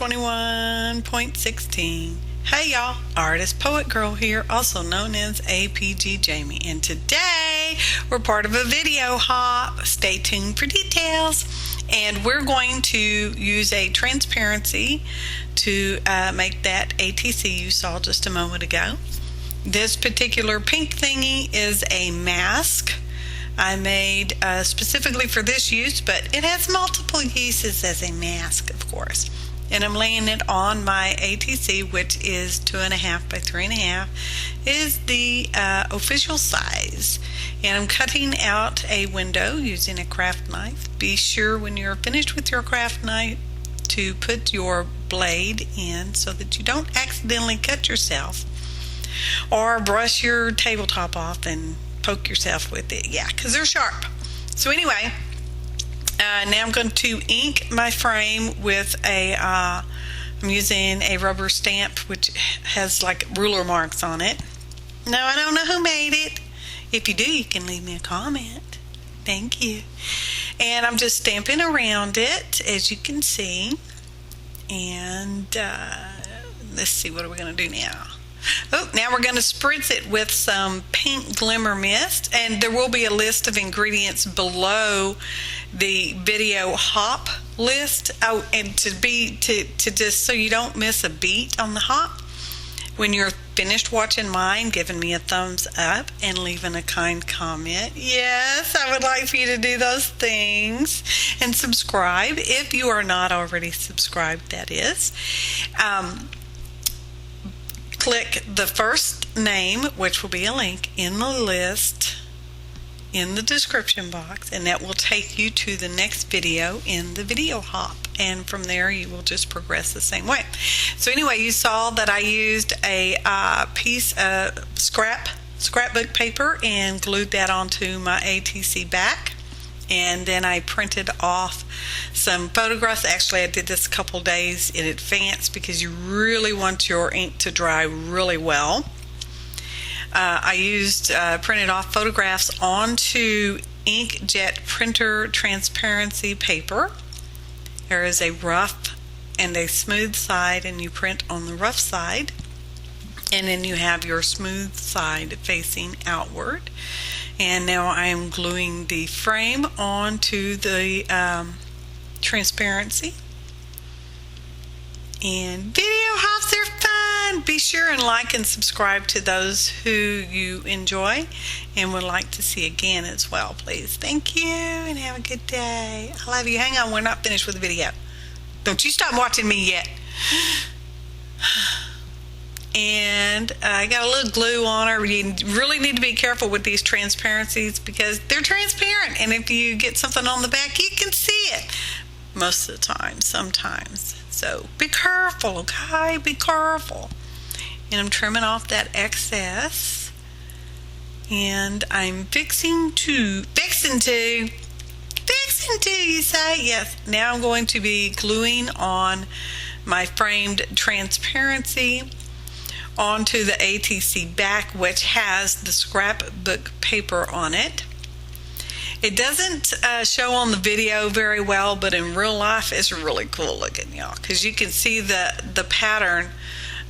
21.16. Hey y'all, Artist Poet Girl here, also known as APG Jamie, and today we're part of a video hop. Stay tuned for details. And we're going to use a transparency to make that ATC you saw just a moment ago. This particular pink thingy is a mask I made specifically for this use, but it has multiple uses as a mask, of course. And I'm laying it on my ATC, which is 2.5 by 3.5, is the official size. And I'm cutting out a window using a craft knife. Be sure when you're finished with your craft knife to put your blade in so that you don't accidentally cut yourself or brush your tabletop off and poke yourself with it. Yeah, because they're sharp. So anyway, now I'm going to ink my frame with I'm using a rubber stamp which has like ruler marks on it. Now I don't know who made it. If you do, you can leave me a comment. Thank you. And I'm just stamping around it, as you can see. And let's see, what are we going to do now? Oh, now we're going to spritz it with some pink Glimmer Mist, and there will be a list of ingredients below the video hop list. Oh, and to just so you don't miss a beat on the hop, when you're finished watching mine, giving me a thumbs up and leaving a kind comment. Yes, I would like for you to do those things, and subscribe if you are not already subscribed, that is. Click the first name, which will be a link in the list in the description box, and that will take you to the next video in the video hop, and from there you will just progress the same way. So anyway, you saw that I used a piece of scrapbook paper and glued that onto my ATC back, and then I printed off some photographs. Actually, I did this a couple days in advance because you really want your ink to dry really well. I used printed off photographs onto inkjet printer transparency paper. There is a rough and a smooth side, and you print on the rough side, and then you have your smooth side facing outward. And now I am gluing the frame onto the transparency. And video hops are fun. Be sure and like and subscribe to those who you enjoy and would like to see again as well, please. Thank you, and have a good day. I love you. Hang on, we're not finished with the video. Don't you stop watching me yet. And I got a little glue on her. You really need to be careful with these transparencies because they're transparent, and if you get something on the back, you can see it most of the time, sometimes. So be careful, okay? Be careful. And I'm trimming off that excess, and I'm fixing to, you say? Yes. Now I'm going to be gluing on my framed transparency onto the ATC back, which has the scrapbook paper on it. It doesn't show on the video very well, but in real life it's really cool looking, y'all, because you can see the pattern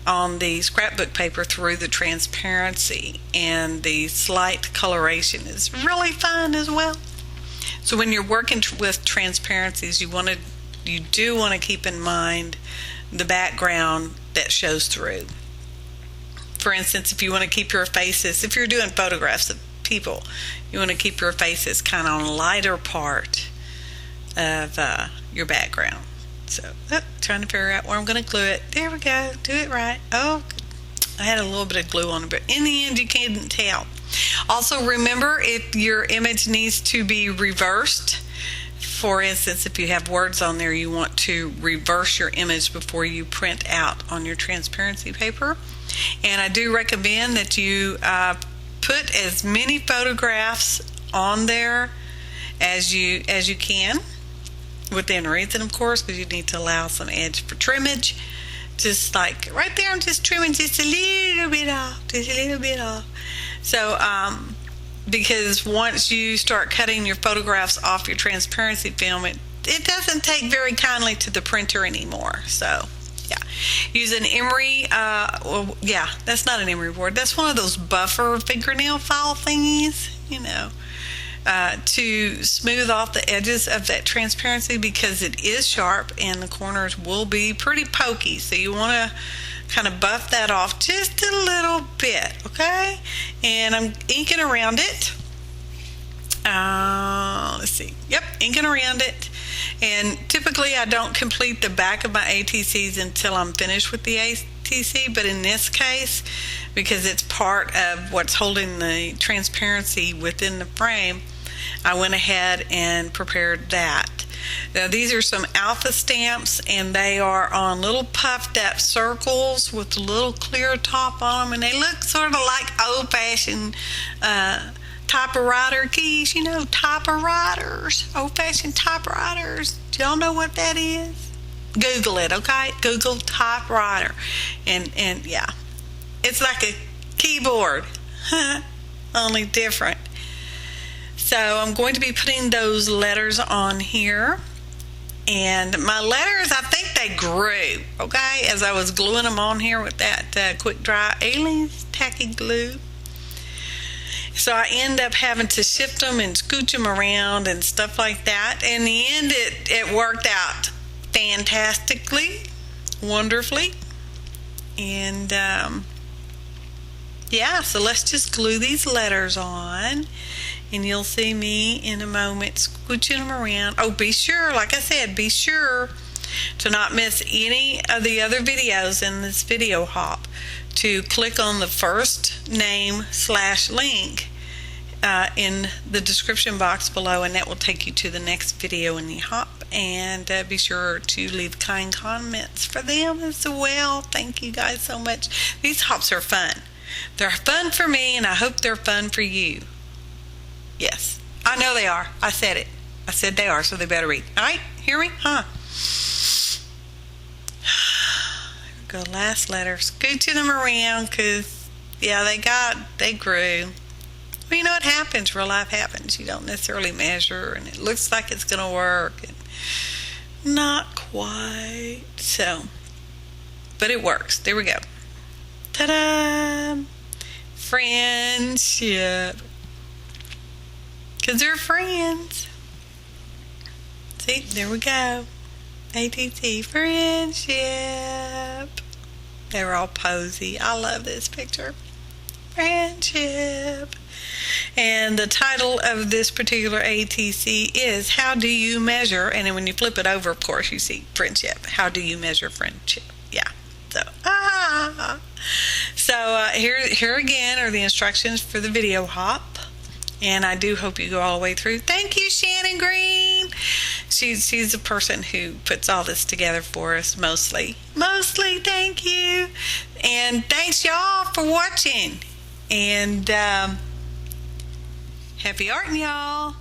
on the scrapbook paper through the transparency, and the slight coloration is really fun as well. So when you're working with transparencies, you do want to keep in mind the background that shows through. For instance, if you want to keep your faces, if you're doing photographs of people, you want to keep your faces kind of on a lighter part of your background. So, trying to figure out where I'm going to glue it. There we go. Do it right. Oh, I had a little bit of glue on it, but in the end, you can't tell. Also, remember, if your image needs to be reversed, for instance, if you have words on there, you want to reverse your image before you print out on your transparency paper. And I do recommend that you put as many photographs on there as you can, within reason, of course, because you need to allow some edge for trimmage. Just like right there, I'm just trimming just a little bit off, So because once you start cutting your photographs off your transparency film, it doesn't take very kindly to the printer anymore. So Yeah, use an emery, well, yeah, that's not an emery board. That's one of those buffer fingernail file thingies, you know, to smooth off the edges of that transparency, because it is sharp and the corners will be pretty pokey. So you want to kind of buff that off just a little bit, okay? And I'm inking around it. Let's see. Yep, inking around it. And typically I don't complete the back of my ATCs until I'm finished with the ATC, but in this case, because it's part of what's holding the transparency within the frame, I went ahead and prepared that. Now these are some alpha stamps, and they are on little puffed up circles with a little clear top on them, and they look sort of like old-fashioned typewriter keys, you know, typewriters, old-fashioned typewriters. Do y'all know what that is? Google it, okay? Google typewriter, and yeah, it's like a keyboard, only different. So I'm going to be putting those letters on here, and my letters, I think they grew, okay, as I was gluing them on here with that QuickDry Aleene tacky glue. So I end up having to shift them and scooch them around and stuff like that. In the end, it worked out fantastically, wonderfully. And yeah, so let's just glue these letters on, and you'll see me in a moment scooching them around. Oh, be sure, like I said, be sure to not miss any of the other videos in this video hop, to click on the first name / link in the description box below, and that will take you to the next video in the hop. And be sure to leave kind comments for them as well. Thank you guys so much. These hops are fun. They're fun for me, and I hope they're fun for you. Yes, I know they are. I said it. I said they are, so they better be. All right, hear me? Huh? Go last letter, scooching them around, because yeah, they grew. Well, you know what happens, real life happens. You don't necessarily measure, and it looks like it's gonna work, and not quite. So, but it works. There we go. Ta-da! Friendship, because they're friends. See, there we go. ATC friendship. They were all posy. I love this picture. Friendship. And the title of this particular ATC is How Do You Measure? And then when you flip it over, of course, you see friendship. How do you measure friendship? Yeah. So, here again are the instructions for the video hop. And I do hope you go all the way through. Thank you, Shannon Green. She's the person who puts all this together for us, mostly. Thank you. And thanks y'all for watching. And happy arting, y'all.